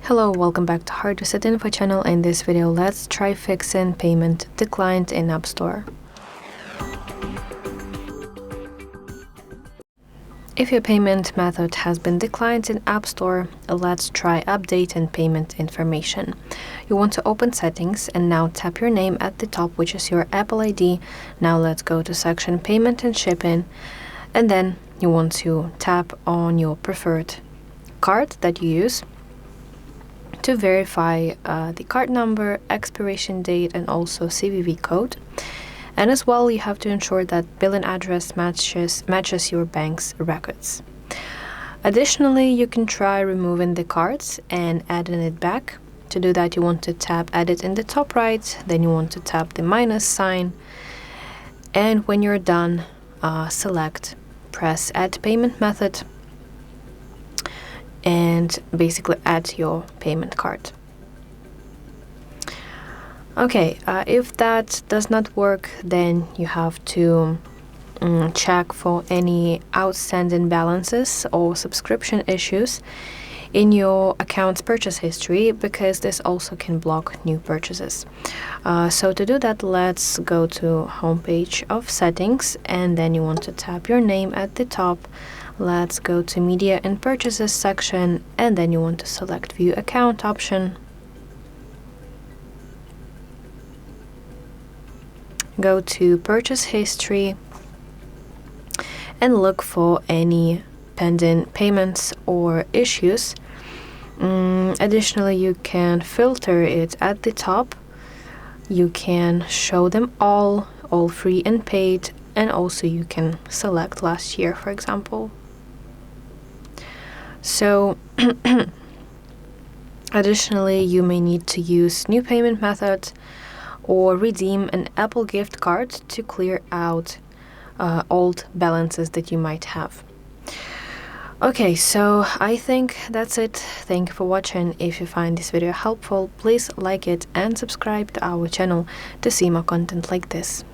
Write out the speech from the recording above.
Hello, welcome back to HardReset.Info channel. In this video, let's try fixing payment declined in App Store. If your payment method has been declined in App Store, let's try updating payment information. You want to open settings and now tap your name at the top, which is your Apple ID. Now let's go to section payment and shipping, and then you want to tap on your preferred card that you use to verify the card number, expiration date, and also CVV code. And as well, you have to ensure that billing address matches your bank's records. Additionally, you can try removing the cards and adding it back. To do that, you want to tap Edit in the top right, then you want to tap the minus sign, and when you're done, press Add Payment Method, and basically add your payment card. Okay, if that does not work, then you have to check for any outstanding balances or subscription issues in your account's purchase history, because this also can block new purchases. So to do that, let's go to homepage of settings, and then you want to tap your name at the top. Let's go to Media and Purchases section, and then you want to select View Account option. Go to Purchase History and look for any pending payments or issues. Additionally, you can filter it at the top. You can show them all free and paid, and also you can select last year, for example. So additionally, you may need to use new payment method or redeem an Apple gift card to clear out old balances that you might have. Okay, so I think that's it. Thank you for watching. If you find this video helpful, please like it and subscribe to our channel to see more content like this.